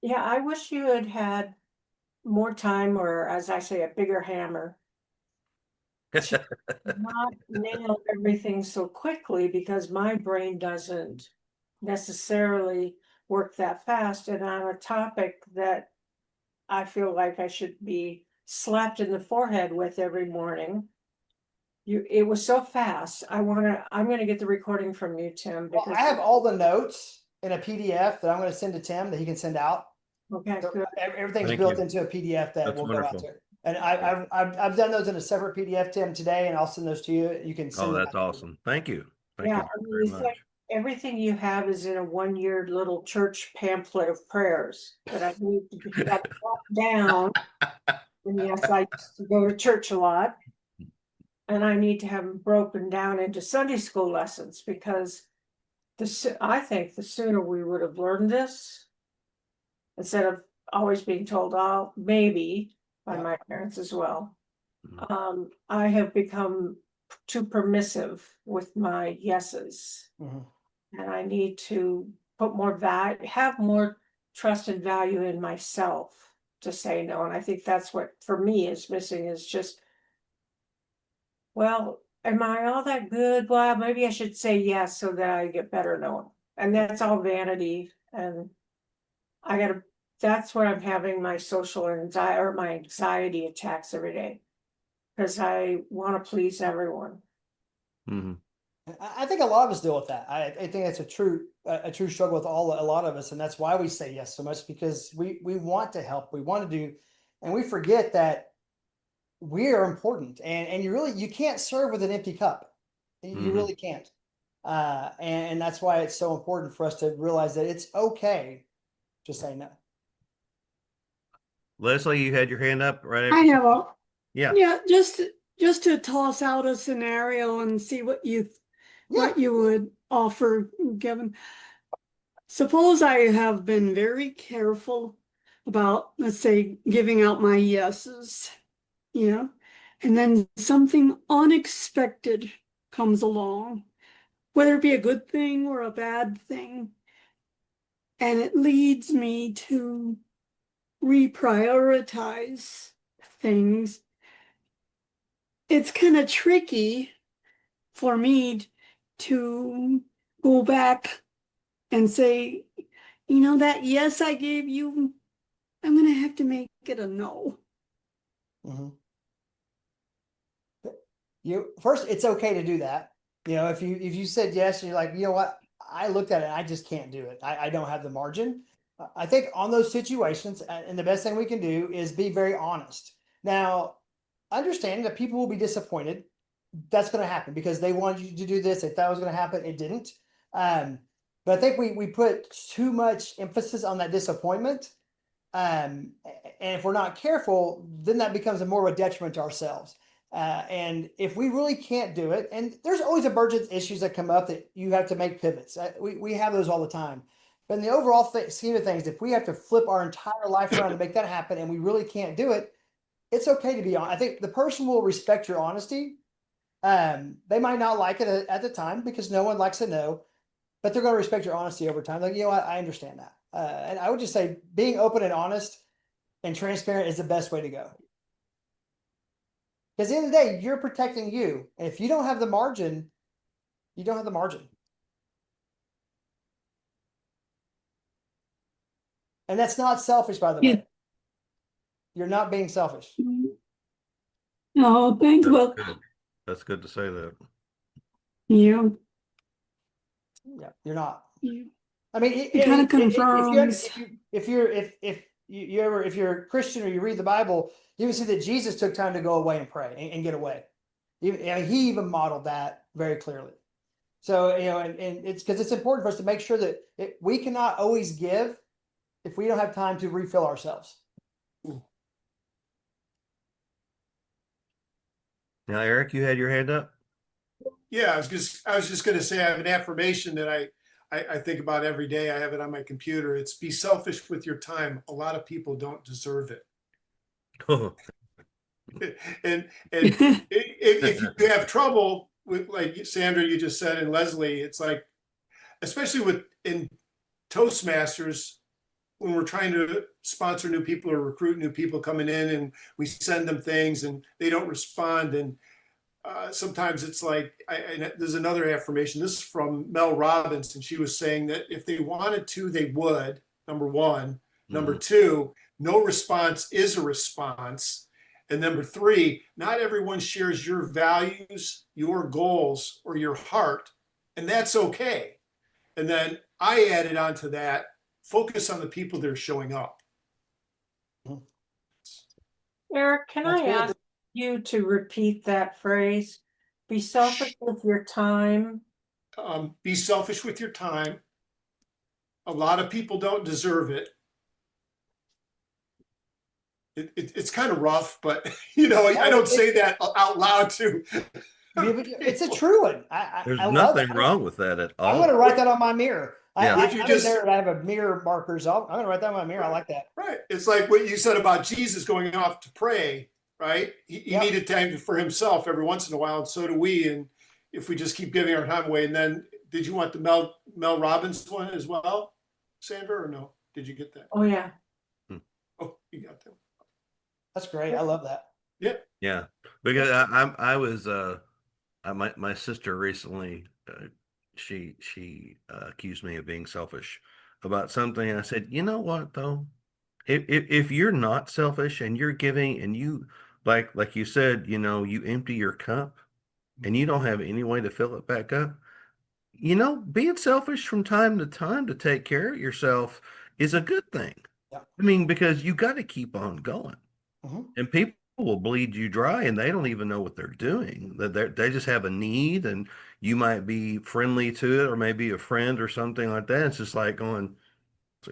Speaker 3: yeah, I wish you had had more time, or as I say, a bigger hammer. To not nail everything so quickly, because my brain doesn't necessarily work that fast, and on a topic that I feel like I should be slapped in the forehead with every morning. It was so fast. I'm gonna get the recording from you, Tim, because
Speaker 2: I have all the notes in a PDF that I'm going to send to Tim that he can send out.
Speaker 3: okay,
Speaker 2: So
Speaker 3: good.
Speaker 2: everything's built into a PDF that will go out to. And I've done those in a separate PDF, Tim, today, and I'll send those to you. You can send
Speaker 1: that's awesome. Thank you. Thank you very much.
Speaker 3: everything you have is in a 1-year little church pamphlet of prayers that I need to have down. And yes, I used to go to church a lot. And I need to have them broken down into Sunday school lessons because I think the sooner we would have learned this, instead of always being told, oh, maybe, by my parents as well. I have become too permissive with my yeses. And I need to put more value, have more trust and value in myself to say no. And I think that's what for me is missing, is just, well, am I all that good? Well, maybe I should say yes so that I get better known. And that's all vanity. And that's where I'm having my social anxiety or my anxiety attacks every day. Because I want to please everyone.
Speaker 2: I think a lot of us deal with that. I think that's a true struggle with a lot of us, and that's why we say yes so much, because we want to help, we want to do, and we forget that we are important, and you can't serve with an empty cup. You really can't, and that's why it's so important for us to realize that it's okay to say no.
Speaker 1: Leslie, you had your hand up right
Speaker 6: I
Speaker 1: after.
Speaker 6: have a,
Speaker 1: Yeah.
Speaker 6: yeah, just to toss out a scenario and see what you would offer, Kevin. Suppose I have been very careful about, let's say, giving out my yeses, and then something unexpected comes along, whether it be a good thing or a bad thing, and it leads me to reprioritize things. It's kind of tricky for me to go back and say, that yes I gave you, I'm going to have to make it a no.
Speaker 2: First, it's okay to do that. If you said yes, and you're like, you know what, I looked at it, I just can't do it. I don't have the margin. I think on those situations, and the best thing we can do is be very honest. Now, understanding that people will be disappointed. That's going to happen because they wanted you to do this. They thought it was going to happen. It didn't. But I think we put too much emphasis on that disappointment. And if we're not careful, then that becomes more of a detriment to ourselves. And if we really can't do it, and there's always emergent issues that come up that you have to make pivots. We have those all the time. But in the overall scheme of things, if we have to flip our entire life around to make that happen and we really can't do it, it's okay to be honest. I think the person will respect your honesty. They might not like it at the time because no one likes to know, but they're going to respect your honesty over time. Like, what? I understand that. And I would just say being open and honest and transparent is the best way to go. Because at the end of the day, you're protecting you. And if you don't have the margin, you don't have the margin. And that's not selfish, by the way. You're not being selfish.
Speaker 6: No, thanks. Well,
Speaker 1: That's good to say that.
Speaker 6: Yeah,
Speaker 2: you're not. I mean,
Speaker 6: it kind of confirms.
Speaker 2: If you're a Christian or you read the Bible, you can see that Jesus took time to go away and pray and get away. He even modeled that very clearly. So, and it's because it's important for us to make sure that we cannot always give if we don't have time to refill ourselves.
Speaker 1: Now, Eric, you had your hand up.
Speaker 5: Yeah, I was just going to say I have an affirmation that I think about every day. I have it on my computer. It's be selfish with your time. A lot of people don't deserve it. and if you have trouble with, like Sandra, you just said, and Leslie, it's like, especially in Toastmasters, when we're trying to sponsor new people or recruit new people coming in and we send them things and they don't respond. And sometimes it's like, there's another affirmation. This is from Mel Robbins. And she was saying that if they wanted to, they would, number one. Number two, no response is a response. And number three, not everyone shares your values, your goals, or your heart. And that's okay. And then I added on to that, focus on the people that are showing up.
Speaker 3: Eric, can I ask you to repeat that phrase? Be selfish with your time.
Speaker 5: Be selfish with your time. A lot of people don't deserve it. It's kind of rough, but I don't say that out loud too.
Speaker 2: It's a true one.
Speaker 1: There's
Speaker 2: I love
Speaker 1: nothing
Speaker 2: it.
Speaker 1: wrong with that at
Speaker 2: I'm going to
Speaker 1: all.
Speaker 2: write that on my mirror.
Speaker 1: Yeah.
Speaker 2: I
Speaker 5: If you
Speaker 2: I'm
Speaker 5: just-
Speaker 2: in there. I have a mirror markers. I'm going to write that on my mirror. I like that.
Speaker 5: Right. It's like what you said about Jesus going off to pray, right? He
Speaker 2: Yep.
Speaker 5: needed time for himself every once in a while, and so do we. And if we just keep giving our time away, and then did you want the Mel Robbins one as well, Sandra, or no? Did you get that?
Speaker 3: Oh, yeah.
Speaker 5: Oh, you got that.
Speaker 2: That's great. I love that.
Speaker 1: Yeah, because I was my sister recently she accused me of being selfish about something, and I said, you know what though, if you're not selfish and you're giving and you like you said, you empty your cup and you don't have any way to fill it back up, being selfish from time to time to take care of yourself is a good thing.
Speaker 2: Yeah.
Speaker 1: I mean, because you got to keep on going.
Speaker 2: Mhm.
Speaker 1: And people will bleed you dry and they don't even know what they're doing. They just have a need and you might be friendly to it or maybe a friend or something like that. It's just like going,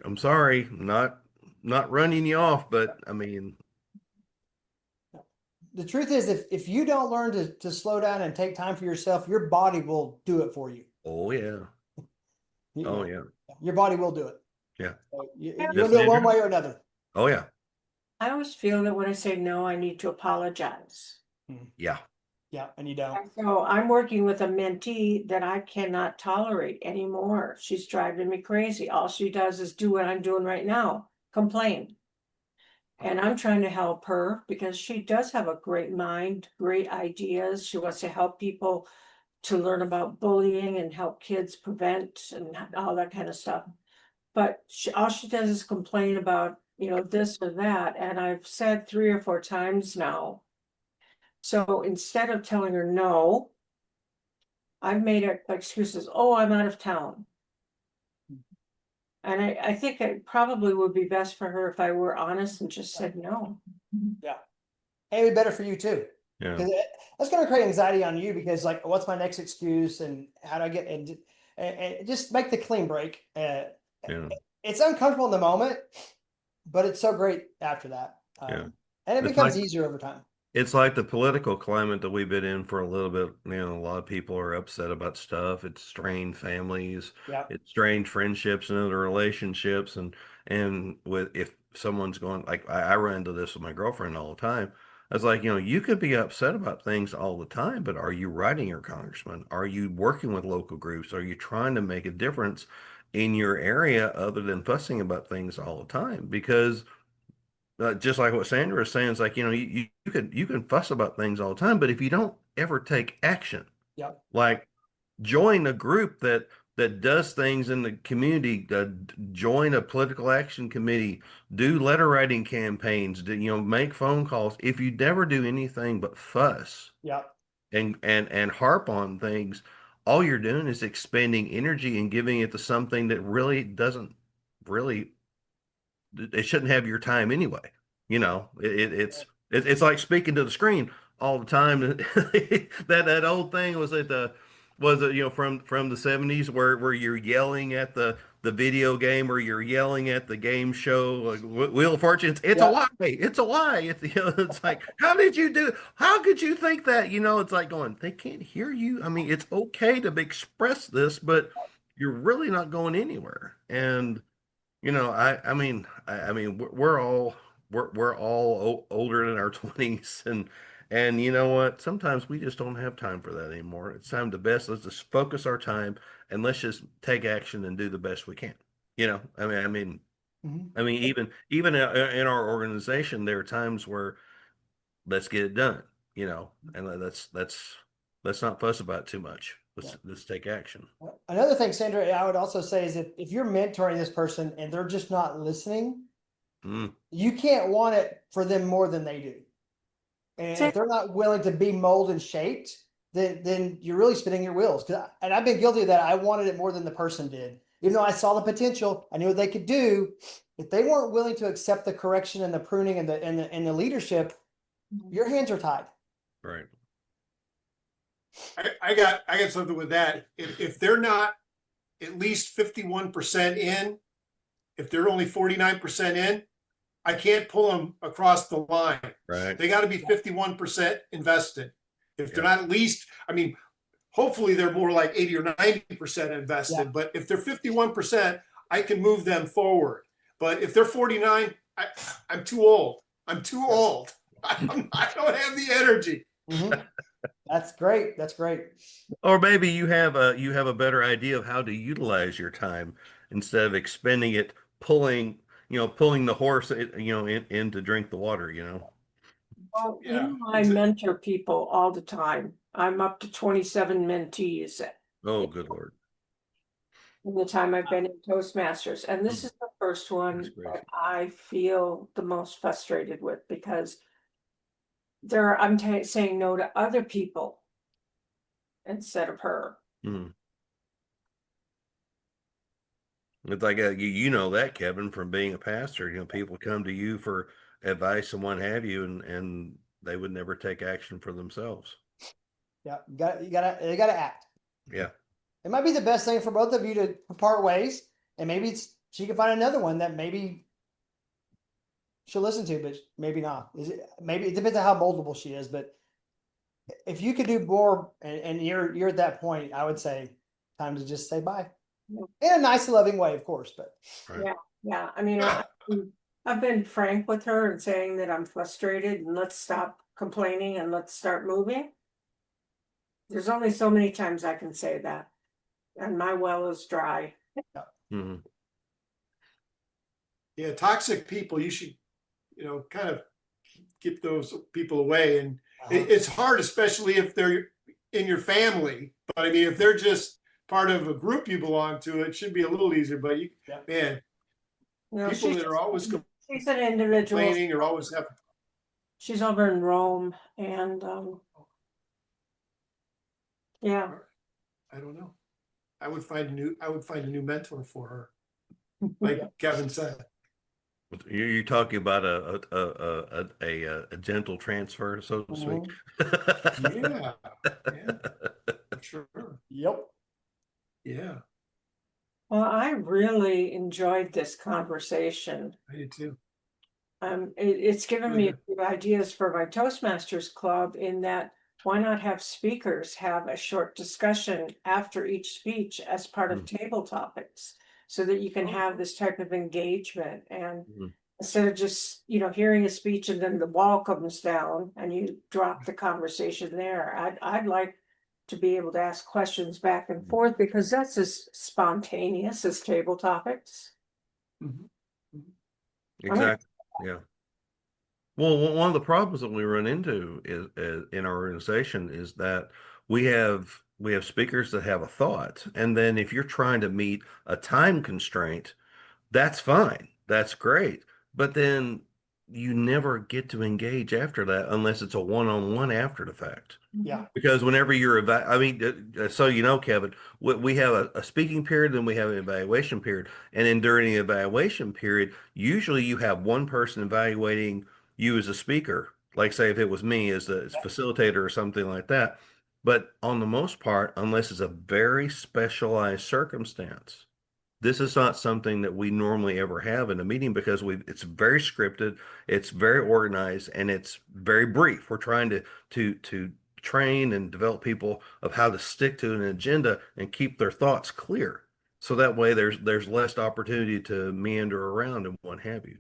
Speaker 1: I'm sorry, not running you off, but I mean,
Speaker 2: The truth is, if you don't learn to slow down and take time for yourself, your body will do it for you.
Speaker 1: oh yeah.
Speaker 2: You
Speaker 1: Oh
Speaker 2: know,
Speaker 1: yeah.
Speaker 2: your body will do it.
Speaker 1: Yeah.
Speaker 2: So you'll
Speaker 3: Yes,
Speaker 2: do it one
Speaker 1: Andrew?
Speaker 2: way or another.
Speaker 1: Oh yeah.
Speaker 3: I always feel that when I say no, I need to apologize.
Speaker 1: Yeah.
Speaker 2: Yeah, and you don't.
Speaker 3: And so I'm working with a mentee that I cannot tolerate anymore. She's driving me crazy. All she does is do what I'm doing right now, complain. And I'm trying to help her because she does have a great mind, great ideas. She wants to help people to learn about bullying and help kids prevent and all that kind of stuff. But all she does is complain about, this or that. And I've said 3 or 4 times now. So instead of telling her no, I've made excuses. Oh, I'm out of town. And I think it probably would be best for her if I were honest and just said no.
Speaker 2: Yeah. And it'd be better for you too.
Speaker 1: Yeah.
Speaker 2: Because that's going to create anxiety on you because like, what's my next excuse and how do I get and just make the clean break.
Speaker 1: Yeah.
Speaker 2: It's uncomfortable in the moment, but it's so great after that.
Speaker 1: Yeah.
Speaker 2: And it
Speaker 1: It's
Speaker 2: becomes
Speaker 1: like-
Speaker 2: easier over time.
Speaker 1: It's like the political climate that we've been in for a little bit. A lot of people are upset about stuff. It's strained families.
Speaker 2: Yeah.
Speaker 1: It's strained friendships and other relationships. And if someone's going, like I run into this with my girlfriend all the time. I was like, you could be upset about things all the time, but are you writing your congressman? Are you working with local groups? Are you trying to make a difference in your area other than fussing about things all the time? Because just like what Sandra is saying, it's like, you can fuss about things all the time, but if you don't ever take action,
Speaker 2: Yep.
Speaker 1: like join a group that does things in the community, join a political action committee, do letter writing campaigns, make phone calls. If you never do anything but fuss
Speaker 2: Yep.
Speaker 1: and harp on things, all you're doing is expending energy and giving it to something that really doesn't really, it shouldn't have your time anyway. It's like speaking to the screen all the time. that old thing was from the 70s where you're yelling at the video game or you're yelling at the game show like Wheel of Fortune. It's a lie. It's a lie. It's like, how did you do? How could you think that? It's like going, they can't hear you. I mean, it's okay to express this, but you're really not going anywhere. And I mean, we're all older in our 20s, and you know what? Sometimes we just don't have time for that anymore. It's time to best. Let's just focus our time and let's just take action and do the best we can.
Speaker 2: Mhm.
Speaker 1: Even in our organization, there are times where let's get it done. And let's not fuss about it too much. Let's take action.
Speaker 2: Another thing, Sandra, I would also say is if you're mentoring this person and they're just not listening, you can't want it for them more than they do. And if they're not willing to be molded and shaped, then you're really spinning your wheels. And I've been guilty of that. I wanted it more than the person did. Even though I saw the potential, I knew what they could do. If they weren't willing to accept the correction and the pruning and the leadership, your hands are tied.
Speaker 1: Right.
Speaker 5: I got something with that. If they're not at least 51% in, if they're only 49% in, I can't pull them across the line.
Speaker 1: Right.
Speaker 5: They got to be 51% invested. If they're
Speaker 1: Yeah.
Speaker 5: not at least, I mean, hopefully they're more like 80 or 90% invested.
Speaker 2: Yeah.
Speaker 5: But if they're 51%, I can move them forward. But if they're 49, I'm too old. I'm too old. I don't have the energy.
Speaker 2: Mhm. That's great. That's great.
Speaker 1: Or maybe you have a better idea of how to utilize your time instead of expending it pulling the horse in to drink the water,
Speaker 3: Well,
Speaker 5: Yeah.
Speaker 3: I mentor people all the time. I'm up to 27 mentees
Speaker 1: Oh, good Lord.
Speaker 3: in the time I've been in Toastmasters. And this is the first one
Speaker 1: That's great.
Speaker 3: that I feel the most frustrated with because I'm saying no to other people instead of her.
Speaker 1: Mm. It's like you know that, Kevin, from being a pastor. People come to you for advice and what have you, and they would never take action for themselves.
Speaker 2: Yeah, you gotta act.
Speaker 1: Yeah.
Speaker 2: It might be the best thing for both of you to part ways, and maybe she can find another one that maybe she'll listen to, but maybe not. Maybe it depends on how moldable she is, but if you could do more, and you're at that point, I would say time to just say bye
Speaker 3: Yeah.
Speaker 2: in a nice, loving way, of course. But
Speaker 1: Right.
Speaker 3: Yeah. I mean, I've been frank with her and saying that I'm frustrated and let's stop complaining and let's start moving. There's only so many times I can say that. And my well is dry.
Speaker 1: Hmm.
Speaker 5: Yeah, toxic people, you should, kind of keep those people away. And it's hard, especially if they're in your family. But I mean, if they're just part of a group you belong to, it should be a little easier. But man, people that are always
Speaker 3: She's an individual.
Speaker 5: complaining or always have.
Speaker 3: She's over in Rome, and yeah.
Speaker 5: I don't know. I would find a new mentor for her, like Kevin said.
Speaker 1: You're talking about a gentle transfer, so to speak.
Speaker 5: Yeah, sure.
Speaker 2: Yep.
Speaker 5: Yeah,
Speaker 3: Well, I really enjoyed this conversation.
Speaker 5: I do too.
Speaker 3: It's given me a
Speaker 5: Good.
Speaker 3: few ideas for my Toastmasters club in that why not have speakers have a short discussion after each speech as part of table topics so that you can have this type of engagement and instead of just, hearing a speech and then the wall comes down and you drop the conversation there. I'd like to be able to ask questions back and forth because that's as spontaneous as table topics.
Speaker 5: Mhm.
Speaker 1: Exactly. Yeah. Well, one of the problems that we run into is in our organization is that we have speakers that have a thought, and then if you're trying to meet a time constraint, that's fine, that's great, but then you never get to engage after that unless it's a one-on-one after the fact.
Speaker 2: Yeah.
Speaker 1: Because whenever you're Kevin, we have a speaking period, then we have an evaluation period. And then during the evaluation period, usually you have one person evaluating you as a speaker, like say if it was me as a facilitator or something like that. But on the most part, unless it's a very specialized circumstance, this is not something that we normally ever have in a meeting because it's very scripted, it's very organized, and it's very brief. We're trying to train and develop people of how to stick to an agenda and keep their thoughts clear. So that way there's less opportunity to meander around and what have you.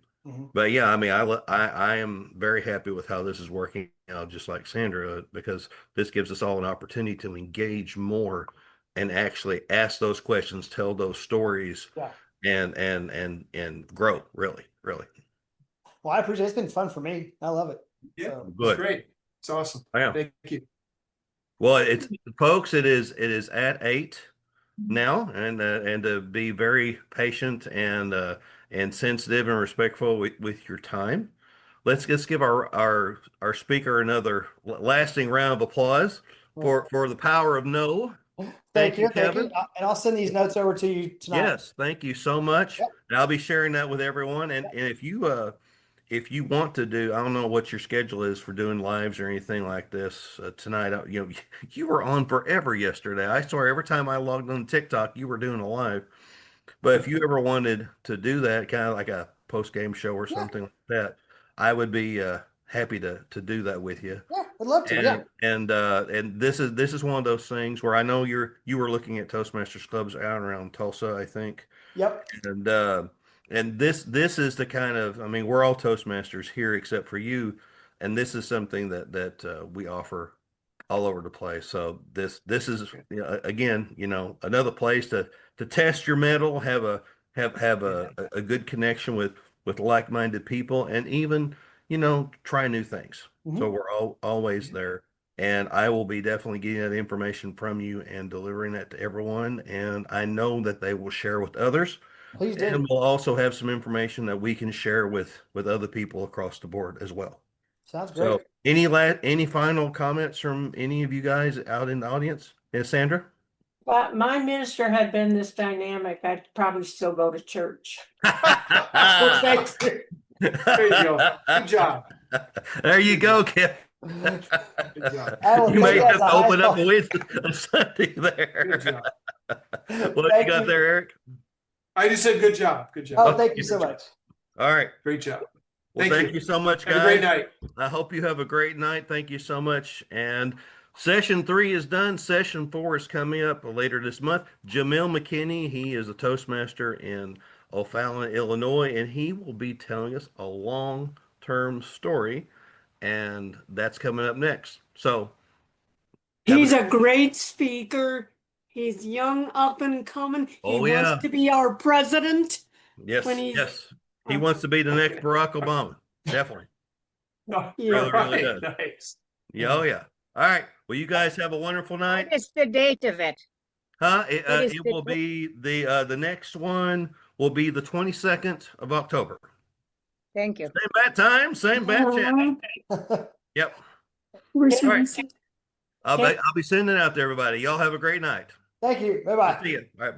Speaker 1: But yeah, I mean, I am very happy with how this is working out, just like Sandra, because this gives us all an opportunity to engage more and actually ask those questions, tell those stories,
Speaker 2: Yeah.
Speaker 1: and grow, really, really.
Speaker 2: Well, I appreciate it. It's been fun for me. I love it.
Speaker 5: Yeah,
Speaker 2: So,
Speaker 5: it's
Speaker 1: Good.
Speaker 5: great. It's awesome.
Speaker 1: Yeah.
Speaker 5: Thank you.
Speaker 1: Well, it's folks, it is at 8 now, and to be very patient and sensitive and respectful with your time. Let's give our speaker another lasting round of applause for the power of no. Thank you, Kevin.
Speaker 2: And I'll send these notes over to you tonight.
Speaker 1: Yes, thank you so much.
Speaker 2: Yep.
Speaker 1: And I'll be sharing that with everyone. And if if you want to do, I don't know what your schedule is for doing lives or anything like this tonight. You know, you were on forever yesterday. I swear every time I logged on TikTok, you were doing a live. But if you ever wanted to do that, kind of like a post-game show or
Speaker 2: Yeah.
Speaker 1: something like that, I would be happy to do that with you.
Speaker 2: Yeah, I'd love to. Yeah.
Speaker 1: And this is one of those things where I know you were looking at Toastmasters clubs out around Tulsa, I think.
Speaker 2: Yep.
Speaker 1: And this is the kind of, I mean, we're all Toastmasters here except for you, and this is something that we offer all over the place. So this is, you know, again, you know, another place to test your mettle, have a good connection with like-minded people, and even, you know, try new things.
Speaker 2: Mhm.
Speaker 1: So we're always there. And I will be definitely getting that information from you and delivering that to everyone. And I know that they will share with others.
Speaker 2: Please do.
Speaker 1: And we'll also have some information that we can share with other people across the board as well.
Speaker 2: Sounds great.
Speaker 1: So any final comments from any of you guys out in the audience? Yes, Sandra?
Speaker 3: But my minister had been this dynamic, I'd probably still go to church.
Speaker 5: Well, thanks. There you go. Good job.
Speaker 1: There you go, Kip.
Speaker 5: Good job.
Speaker 2: I will
Speaker 1: You may
Speaker 2: take that
Speaker 1: have
Speaker 2: as
Speaker 1: to
Speaker 2: a high
Speaker 1: open up
Speaker 2: five.
Speaker 1: a Sunday
Speaker 5: Good
Speaker 1: there.
Speaker 5: job.
Speaker 1: What
Speaker 2: Thank
Speaker 1: you got
Speaker 2: you.
Speaker 1: there, Eric?
Speaker 5: I just said good job. Good job.
Speaker 2: Oh, thank you so much.
Speaker 1: All right.
Speaker 5: Great job.
Speaker 1: Well,
Speaker 5: Thank
Speaker 1: thank
Speaker 5: you.
Speaker 1: you so much,
Speaker 5: Have a great
Speaker 1: guys.
Speaker 5: night.
Speaker 1: I hope you have a great night. Thank you so much. And session 3 is done. Session 4 is coming up later this month. Jamil McKinney, he is a Toastmaster in O'Fallon, Illinois, and he will be telling us a long-term story, and that's coming up next. So
Speaker 6: He's a great speaker. He's young, up and coming. He
Speaker 1: Oh,
Speaker 6: wants
Speaker 1: yeah.
Speaker 6: to be our president.
Speaker 1: yes,
Speaker 6: when he's-
Speaker 1: yes, he wants to be the next Barack Obama. Definitely.
Speaker 5: No,
Speaker 6: Yeah.
Speaker 1: Really does.
Speaker 5: Nice.
Speaker 1: Yeah, oh yeah. All right. Well, you guys have a wonderful night.
Speaker 4: What is the date of it?
Speaker 1: Huh?
Speaker 4: What is
Speaker 1: It
Speaker 4: the
Speaker 1: will be the next one will be the 22nd of October.
Speaker 4: Thank you.
Speaker 1: Same bat time, same bat channel. Yep.
Speaker 6: We're
Speaker 1: All right.
Speaker 6: saying-
Speaker 1: I'll be sending it out to everybody. Y'all have a great night.
Speaker 2: Thank you. Bye bye.
Speaker 1: See you. All right. Bye bye.